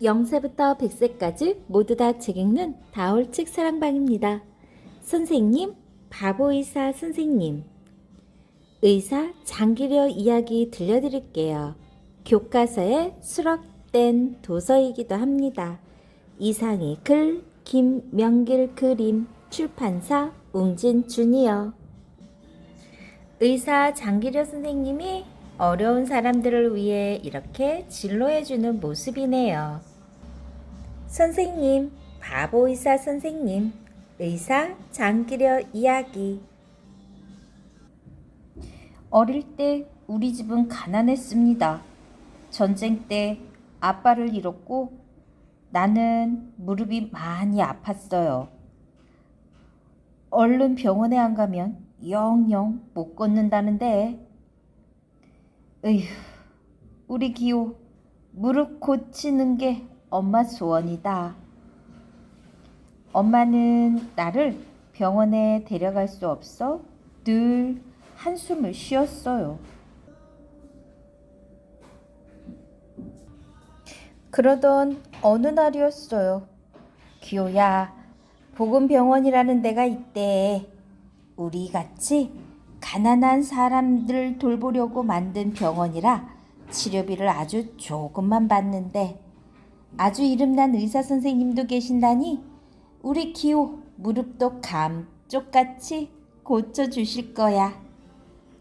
0세부터 100세까지 모두 다 책 읽는 다올책 사랑방입니다. 선생님, 바보의사 선생님. 의사 장기려 이야기 들려드릴게요. 교과서에 수록된 도서이기도 합니다. 이상희 글, 김명길 그림, 출판사 웅진 주니어. 의사 장기려 선생님이 어려운 사람들을 위해 이렇게 진로해주는 모습이네요. 선생님, 바보의사 선생님, 의사 장기려 이야기. 어릴 때 우리 집은 가난했습니다. 전쟁 때 아빠를 잃었고 나는 무릎이 많이 아팠어요. 얼른 병원에 안 가면 영영 못 걷는다는데. 으휴, 우리 기호 무릎 고치는 게 엄마 소원이다. 엄마는 나를 병원에 데려갈 수 없어 늘 한숨을 쉬었어요. 그러던 어느 날이었어요. 기호야, 복음병원이라는 데가 있대. 우리 같이 가난한 사람들 돌보려고 만든 병원이라 치료비를 아주 조금만 받는데 아주 이름난 의사 선생님도 계신다니 우리 기호 무릎도 감쪽같이 고쳐주실 거야.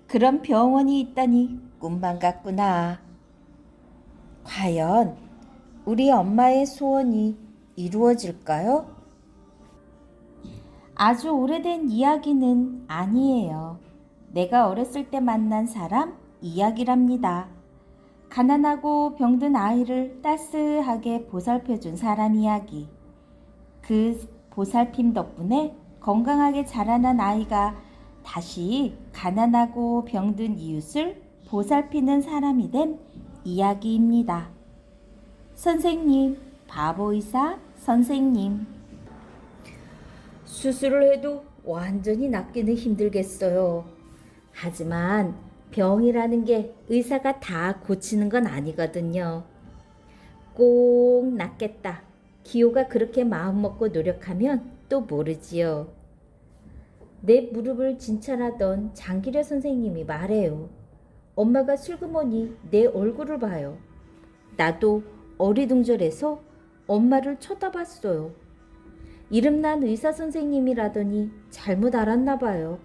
그런 병원이 있다니 꿈만 같구나. 과연 우리 엄마의 소원이 이루어질까요? 아주 오래된 이야기는 아니에요. 내가 어렸을 때 만난 사람 이야기랍니다. 가난하고 병든 아이를 따스하게 보살펴준 사람 이야기. 그 보살핌 덕분에 건강하게 자라난 아이가 다시 가난하고 병든 이웃을 보살피는 사람이 된 이야기입니다. 선생님, 바보의사 선생님. 수술을 해도 완전히 낫기는 힘들겠어요. 하지만 병이라는 게 의사가 다 고치는 건 아니거든요. 꼭 낫겠다. 기호가 그렇게 마음먹고 노력하면 또 모르지요. 내 무릎을 진찰하던 장기려 선생님이 말해요. 엄마가 슬그머니 내 얼굴을 봐요. 나도 어리둥절해서 엄마를 쳐다봤어요. 이름난 의사 선생님이라더니 잘못 알았나 봐요.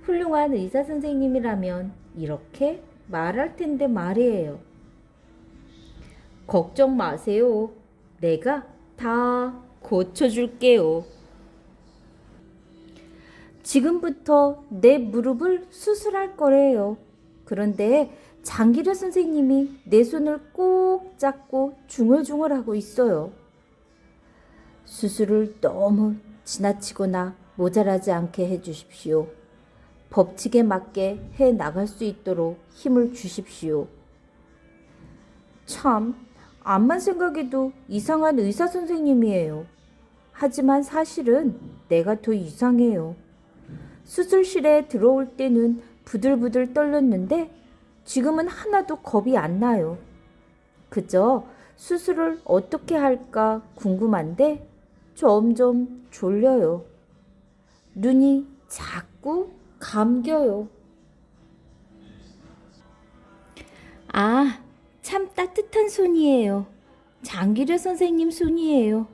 훌륭한 의사 선생님이라면 이렇게 말할 텐데 말이에요. 걱정 마세요. 내가 다 고쳐줄게요. 지금부터 내 무릎을 수술할 거래요. 그런데 장기려 선생님이 내 손을 꼭 잡고 중얼중얼하고 있어요. 수술을 너무 지나치거나 모자라지 않게 해주십시오. 법칙에 맞게 해 나갈 수 있도록 힘을 주십시오. 참, 암만 생각해도 이상한 의사 선생님이에요. 하지만 사실은 내가 더 이상해요. 수술실에 들어올 때는 부들부들 떨렸는데 지금은 하나도 겁이 안 나요. 그저 수술을 어떻게 할까 궁금한데 점점 졸려요. 눈이 자꾸 감겨요. 아, 참 따뜻한 손이에요. 장기려 선생님 손이에요.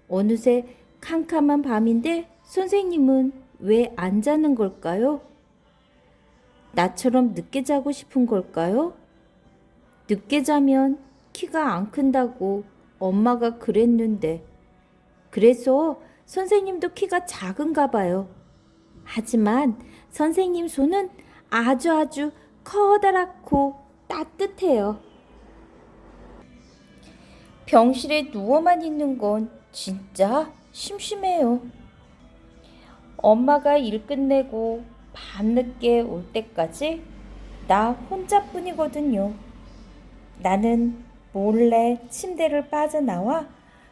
어느새 캄캄한 밤인데 선생님은 왜 안 자는 걸까요? 나처럼 늦게 자고 싶은 걸까요? 늦게 자면 키가 안 큰다고 엄마가 그랬는데 그래서 선생님도 키가 작은가 봐요. 하지만 선생님 손은 아주 커다랗고 따뜻해요. 병실에 누워만 있는 건 진짜 심심해요. 엄마가 일 끝내고 밤늦게 올 때까지 나 혼자뿐이거든요. 나는 몰래 침대를 빠져나와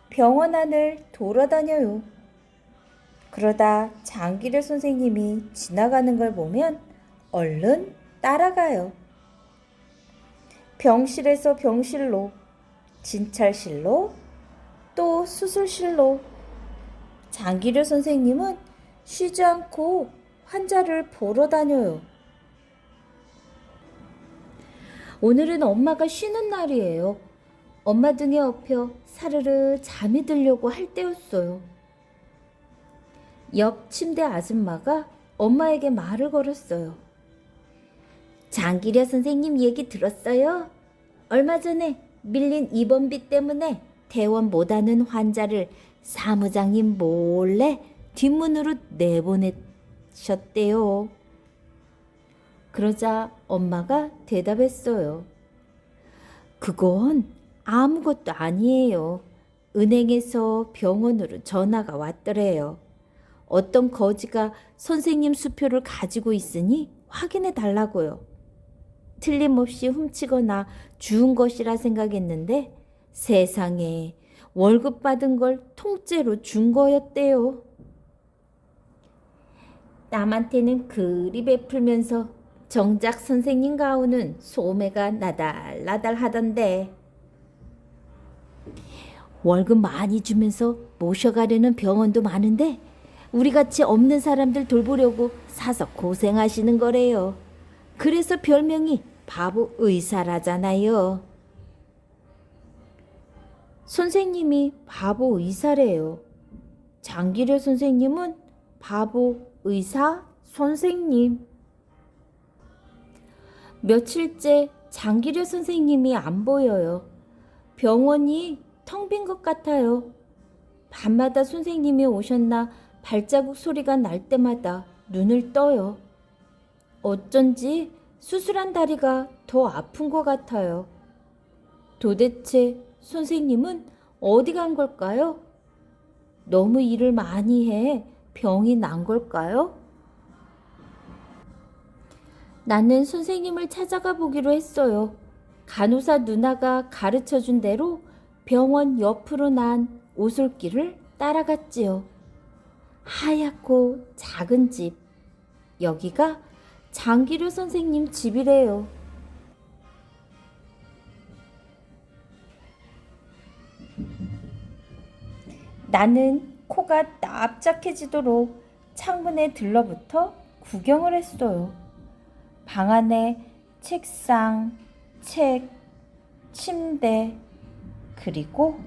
병원 안을 돌아다녀요. 그러다 장기려 선생님이 지나가는 걸 보면 얼른 따라가요. 병실에서 병실로, 진찰실로, 또 수술실로. 장기려 선생님은 쉬지 않고 환자를 보러 다녀요. 오늘은 엄마가 쉬는 날이에요. 엄마 등에 엎여 사르르 잠이 들려고 할 때였어요. 옆 침대 아줌마가 엄마에게 말을 걸었어요. 장기려 선생님 얘기 들었어요? 얼마 전에 밀린 입원비 때문에 퇴원 못하는 환자를 사무장님 몰래 뒷문으로 내보내셨대요. 그러자 엄마가 대답했어요. 그건 아무것도 아니에요. 은행에서 병원으로 전화가 왔더래요. 어떤 거지가 선생님 수표를 가지고 있으니 확인해 달라고요. 틀림없이 훔치거나 주운 것이라 생각했는데 세상에 월급 받은 걸 통째로 준 거였대요. 남한테는 그리 베풀면서 정작 선생님 가오는 소매가 나달나달 하던데. 월급 많이 주면서 모셔가려는 병원도 많은데 우리같이 없는 사람들 돌보려고 사서 고생하시는 거래요. 그래서 별명이 바보 의사라잖아요. 선생님이 바보 의사래요. 장기려 선생님은 바보 의사 선생님. 며칠째 장기려 선생님이 안 보여요. 병원이 텅 빈 것 같아요. 밤마다 선생님이 오셨나 발자국 소리가 날 때마다 눈을 떠요. 어쩐지 수술한 다리가 더 아픈 것 같아요. 도대체 선생님은 어디 간 걸까요? 너무 일을 많이 해 병이 난 걸까요? 나는 선생님을 찾아가 보기로 했어요. 간호사 누나가 가르쳐준 대로 병원 옆으로 난 오솔길을 따라갔지요. 하얗고 작은 집. 여기가 장기려 선생님 집이래요. 나는 코가 납작해지도록 창문에 들러붙어 구경을 했어요. 방 안에 책상, 책, 침대, 그리고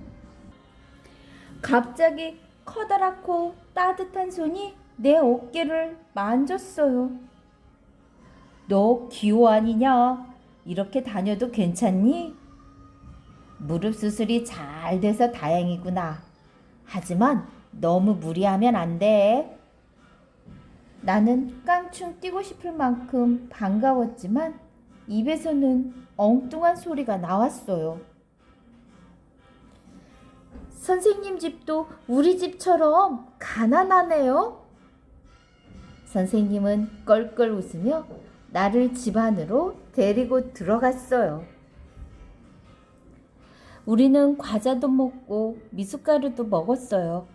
갑자기 커다랗고 따뜻한 손이 내 어깨를 만졌어요. 너 기호 아니냐? 이렇게 다녀도 괜찮니? 무릎 수술이 잘 돼서 다행이구나. 하지만 너무 무리하면 안 돼. 나는 깡충 뛰고 싶을 만큼 반가웠지만 입에서는 엉뚱한 소리가 나왔어요. 선생님 집도 우리 집처럼 가난하네요. 선생님은 껄껄 웃으며 나를 집 안으로 데리고 들어갔어요. 우리는 과자도 먹고 미숫가루도 먹었어요.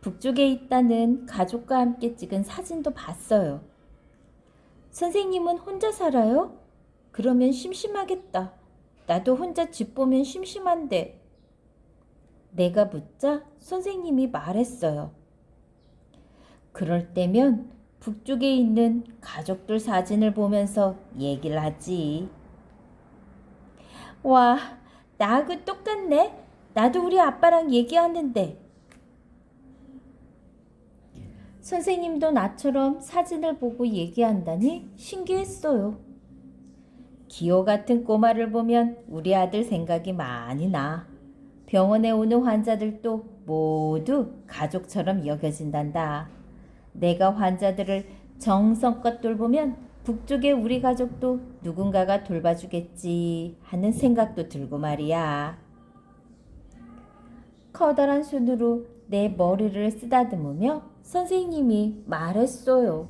북쪽에 있다는 가족과 함께 찍은 사진도 봤어요. 선생님은 혼자 살아요? 그러면 심심하겠다. 나도 혼자 집 보면 심심한데. 내가 묻자 선생님이 말했어요. 그럴 때면 북쪽에 있는 가족들 사진을 보면서 얘기를 하지. 와, 나하고 똑같네. 나도 우리 아빠랑 얘기하는데. 선생님도 나처럼 사진을 보고 얘기한다니 신기했어요. 기호 같은 꼬마를 보면 우리 아들 생각이 많이 나. 병원에 오는 환자들도 모두 가족처럼 여겨진단다. 내가 환자들을 정성껏 돌보면 북쪽의 우리 가족도 누군가가 돌봐주겠지 하는 생각도 들고 말이야. 커다란 손으로 내 머리를 쓰다듬으며 선생님이 말했어요.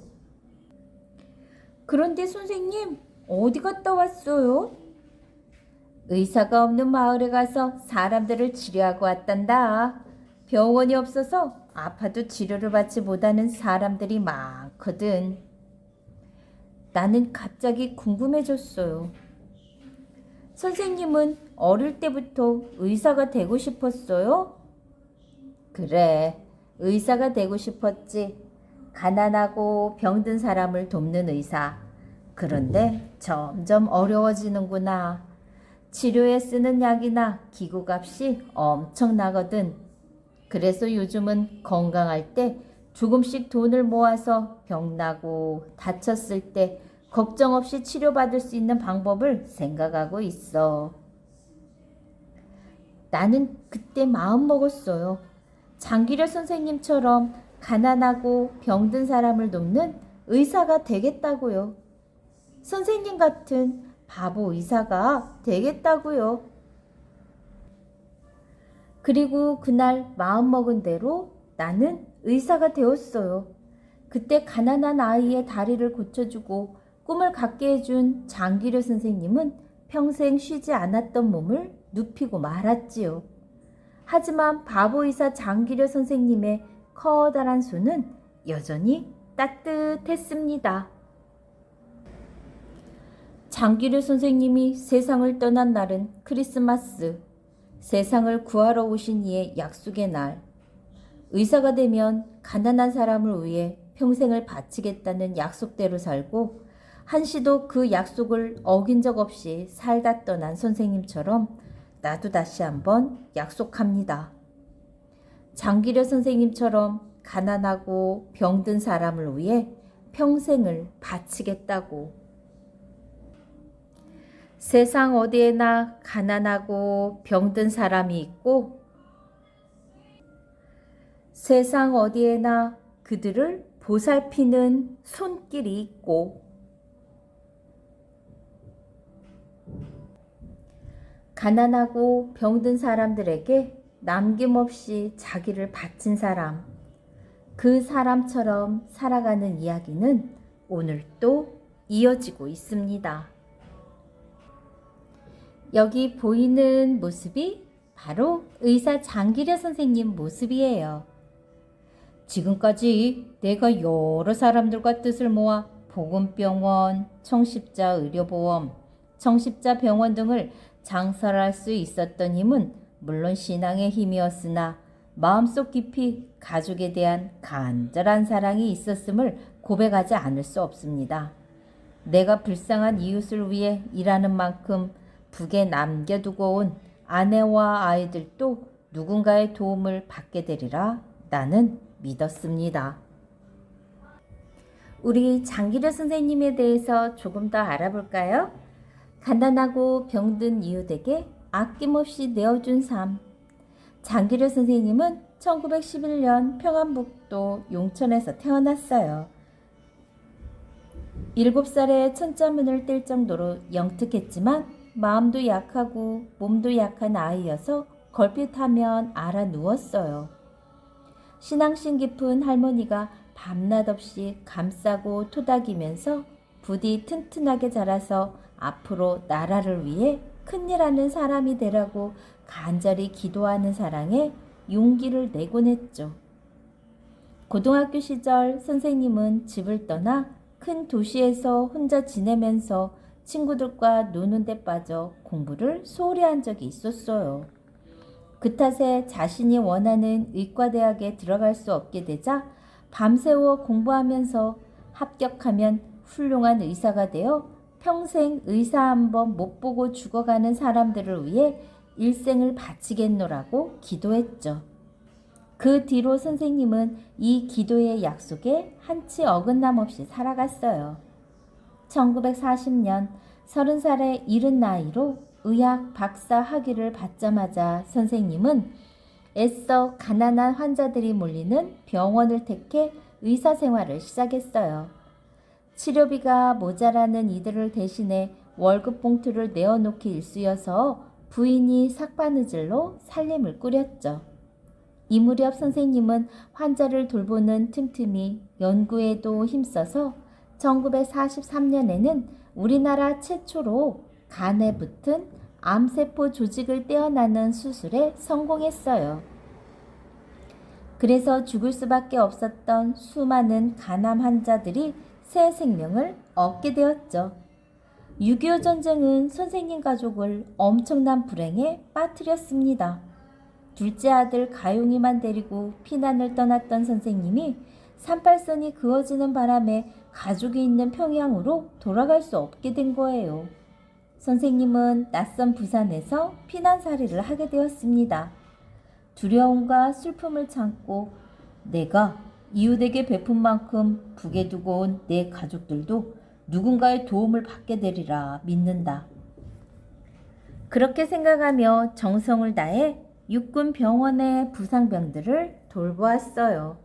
그런데 선생님, 어디 갔다 왔어요? 의사가 없는 마을에 가서 사람들을 치료하고 왔단다. 병원이 없어서 아파도 치료를 받지 못하는 사람들이 많거든. 나는 갑자기 궁금해졌어요. 선생님은 어릴 때부터 의사가 되고 싶었어요? 그래, 의사가 되고 싶었지. 가난하고 병든 사람을 돕는 의사. 그런데 점점 어려워지는구나. 치료에 쓰는 약이나 기구값이 엄청나거든. 그래서 요즘은 건강할 때 조금씩 돈을 모아서 병나고 다쳤을 때 걱정 없이 치료받을 수 있는 방법을 생각하고 있어. 나는 그때 마음 먹었어요. 장기려 선생님처럼 가난하고 병든 사람을 돕는 의사가 되겠다고요. 선생님 같은 바보 의사가 되겠다고요. 그리고 그날 마음먹은 대로 나는 의사가 되었어요. 그때 가난한 아이의 다리를 고쳐주고 꿈을 갖게 해준 장기려 선생님은 평생 쉬지 않았던 몸을 눕히고 말았지요. 하지만 바보의사 장기려 선생님의 커다란 손은 여전히 따뜻했습니다. 장기려 선생님이 세상을 떠난 날은 크리스마스, 세상을 구하러 오신 이의 약속의 날. 의사가 되면 가난한 사람을 위해 평생을 바치겠다는 약속대로 살고 한시도 그 약속을 어긴 적 없이 살다 떠난 선생님처럼 나도 다시 한번 약속합니다. 장기려 선생님처럼 가난하고 병든 사람을 위해 평생을 바치겠다고. 세상 어디에나 가난하고 병든 사람이 있고 세상 어디에나 그들을 보살피는 손길이 있고 가난하고 병든 사람들에게 남김없이 자기를 바친 사람, 그 사람처럼 살아가는 이야기는 오늘 또 이어지고 있습니다. 여기 보이는 모습이 바로 의사 장기려 선생님 모습이에요. 지금까지 내가 여러 사람들과 뜻을 모아 보건병원, 청십자 의료보험, 청십자 병원 등을 장설할 수 있었던 힘은 물론 신앙의 힘이었으나 마음속 깊이 가족에 대한 간절한 사랑이 있었음을 고백하지 않을 수 없습니다. 내가 불쌍한 이웃을 위해 일하는 만큼 북에 남겨두고 온 아내와 아이들도 누군가의 도움을 받게 되리라 나는 믿었습니다. 우리 장기려 선생님에 대해서 조금 더 알아볼까요? 가난하고 병든 이웃에게 아낌없이 내어준 삶. 장기려 선생님은 1911년 평안북도 용천에서 태어났어요. 7살에 천자문을 뗄 정도로 영특했지만 마음도 약하고 몸도 약한 아이여서 걸핏하면 알아 누웠어요. 신앙심 깊은 할머니가 밤낮 없이 감싸고 토닥이면서 부디 튼튼하게 자라서 앞으로 나라를 위해 큰일하는 사람이 되라고 간절히 기도하는 사랑에 용기를 내곤 했죠. 고등학교 시절 선생님은 집을 떠나 큰 도시에서 혼자 지내면서 친구들과 노는 데 빠져 공부를 소홀히 한 적이 있었어요. 그 탓에 자신이 원하는 의과대학에 들어갈 수 없게 되자 밤새워 공부하면서 합격하면 훌륭한 의사가 되어 평생 의사 한 번 못 보고 죽어가는 사람들을 위해 일생을 바치겠노라고 기도했죠. 그 뒤로 선생님은 이 기도의 약속에 한치 어긋남 없이 살아갔어요. 1940년 30살의 이른 나이로 의학 박사 학위를 받자마자 선생님은 애써 가난한 환자들이 몰리는 병원을 택해 의사 생활을 시작했어요. 치료비가 모자라는 이들을 대신해 월급 봉투를 내어놓기 일쑤여서 부인이 삭바느질로 살림을 꾸렸죠. 이 무렵 선생님은 환자를 돌보는 틈틈이 연구에도 힘써서 1943년에는 우리나라 최초로 간에 붙은 암세포 조직을 떼어내는 수술에 성공했어요. 그래서 죽을 수밖에 없었던 수많은 간암 환자들이 새 생명을 얻게 되었죠. 6.25 전쟁은 선생님 가족을 엄청난 불행에 빠뜨렸습니다. 둘째 아들 가용이만 데리고 피난을 떠났던 선생님이 38선이 그어지는 바람에 가족이 있는 평양으로 돌아갈 수 없게 된 거예요. 선생님은 낯선 부산에서 피난살이를 하게 되었습니다. 두려움과 슬픔을 참고 내가 이웃에게 베푼 만큼 북에 두고 온 내 가족들도 누군가의 도움을 받게 되리라 믿는다. 그렇게 생각하며 정성을 다해 육군 병원의 부상병들을 돌보았어요.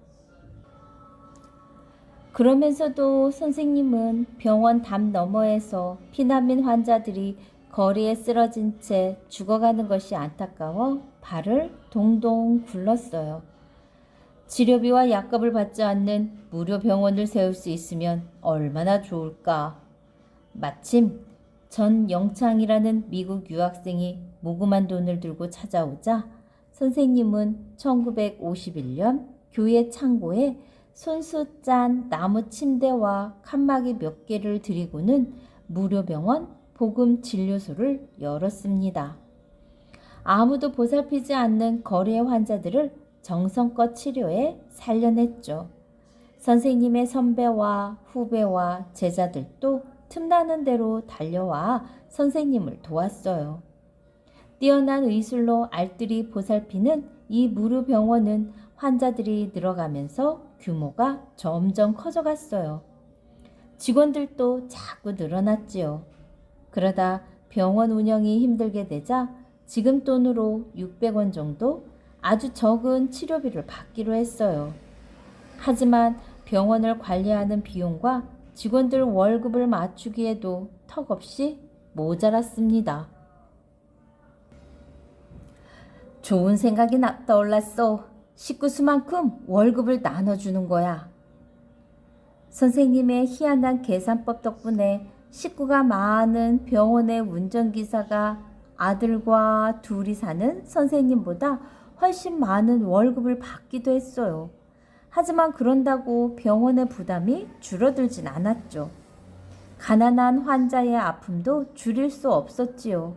그러면서도 선생님은 병원 담 너머에서 피난민 환자들이 거리에 쓰러진 채 죽어가는 것이 안타까워 발을 동동 굴렀어요. 치료비와 약값을 받지 않는 무료 병원을 세울 수 있으면 얼마나 좋을까. 마침 전영창이라는 미국 유학생이 모금한 돈을 들고 찾아오자 선생님은 1951년 교회 창고에 손수 짠 나무 침대와 칸막이 몇 개를 들이고는 무료병원 복음진료소를 열었습니다. 아무도 보살피지 않는 거리의 환자들을 정성껏 치료해 살려냈죠. 선생님의 선배와 후배와 제자들도 틈나는 대로 달려와 선생님을 도왔어요. 뛰어난 의술로 알뜰히 보살피는 이 무료병원은 환자들이 늘어가면서 규모가 점점 커져갔어요. 직원들도 자꾸 늘어났지요. 그러다 병원 운영이 힘들게 되자 지금 돈으로 600원 정도 아주 적은 치료비를 받기로 했어요. 하지만 병원을 관리하는 비용과 직원들 월급을 맞추기에도 턱없이 모자랐습니다. 좋은 생각이 떠올랐어. 식구 수만큼 월급을 나눠주는 거야. 선생님의 희한한 계산법 덕분에 식구가 많은 병원의 운전기사가 아들과 둘이 사는 선생님보다 훨씬 많은 월급을 받기도 했어요. 하지만 그런다고 병원의 부담이 줄어들진 않았죠. 가난한 환자의 아픔도 줄일 수 없었지요.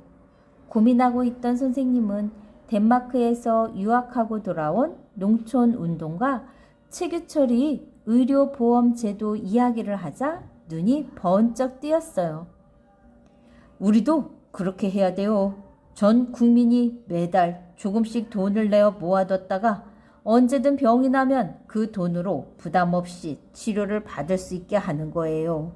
고민하고 있던 선생님은 덴마크에서 유학하고 돌아온 농촌운동가 최규철이 의료보험제도 이야기를 하자 눈이 번쩍 띄었어요. 우리도 그렇게 해야 돼요. 전 국민이 매달 조금씩 돈을 내어 모아뒀다가 언제든 병이 나면 그 돈으로 부담 없이 치료를 받을 수 있게 하는 거예요.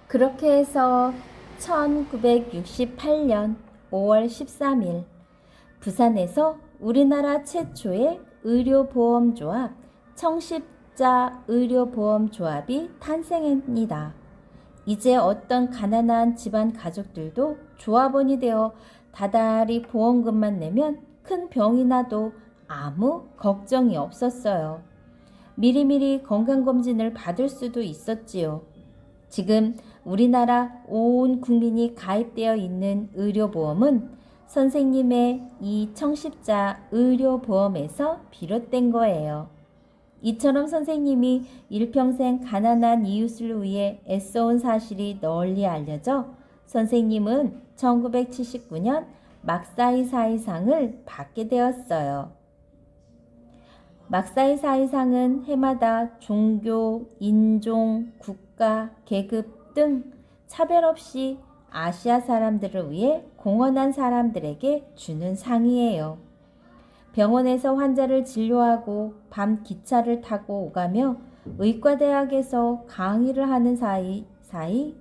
그렇게 해서 1968년 5월 13일 부산에서 우리나라 최초의 의료보험조합 청십자 의료보험조합이 탄생합니다. 이제 어떤 가난한 집안 가족들도 조합원이 되어 다달이 보험금만 내면 큰 병이 나도 아무 걱정이 없었어요. 미리미리 건강검진을 받을 수도 있었지요. 지금 우리나라 온 국민이 가입되어 있는 의료보험은 선생님의 이 청십자 의료보험에서 비롯된 거예요. 이처럼 선생님이 일평생 가난한 이웃을 위해 애써온 사실이 널리 알려져 선생님은 1979년 막사이 사이상을 받게 되었어요. 막사이 사이상은 해마다 종교, 인종, 국가, 계급 등 차별 없이 아시아 사람들을 위해 공헌한 사람들에게 주는 상이에요. 병원에서 환자를 진료하고 밤 기차를 타고 오가며 의과대학에서 강의를 하는 사이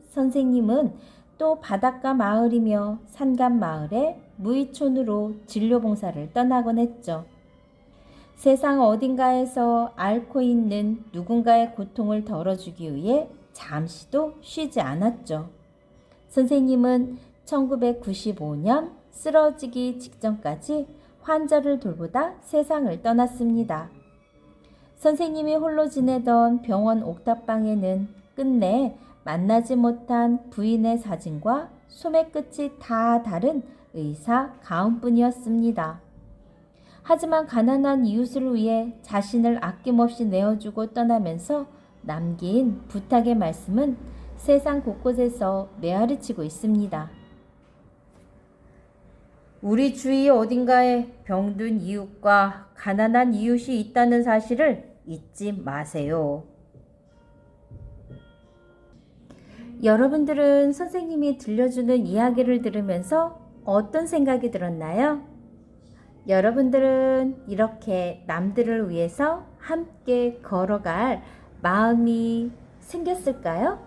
선생님은 또 바닷가 마을이며 산간 마을의 무이촌으로 진료봉사를 떠나곤 했죠. 세상 어딘가에서 앓고 있는 누군가의 고통을 덜어주기 위해 잠시도 쉬지 않았죠. 선생님은 1995년 쓰러지기 직전까지 환자를 돌보다 세상을 떠났습니다. 선생님이 홀로 지내던 병원 옥탑방에는 끝내 만나지 못한 부인의 사진과 소매 끝이 다 다른 의사 가운뿐이었습니다. 하지만 가난한 이웃을 위해 자신을 아낌없이 내어주고 떠나면서 남긴 부탁의 말씀은 세상 곳곳에서 메아리치고 있습니다. 우리 주위 어딘가에 병든 이웃과 가난한 이웃이 있다는 사실을 잊지 마세요. 여러분들은 선생님이 들려주는 이야기를 들으면서 어떤 생각이 들었나요? 여러분들은 이렇게 남들을 위해서 함께 걸어갈 마음이 생겼을까요?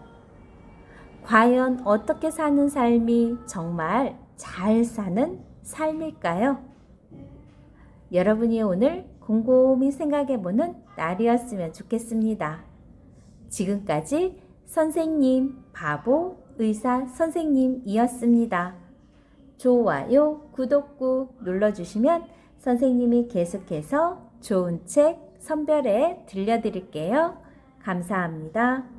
과연 어떻게 사는 삶이 정말 잘 사는 삶일까요? 여러분이 오늘 곰곰이 생각해보는 날이었으면 좋겠습니다. 지금까지 선생님, 바보, 의사 선생님이었습니다. 좋아요, 구독구 눌러주시면 선생님이 계속해서 좋은 책 선별해 들려드릴게요. 감사합니다.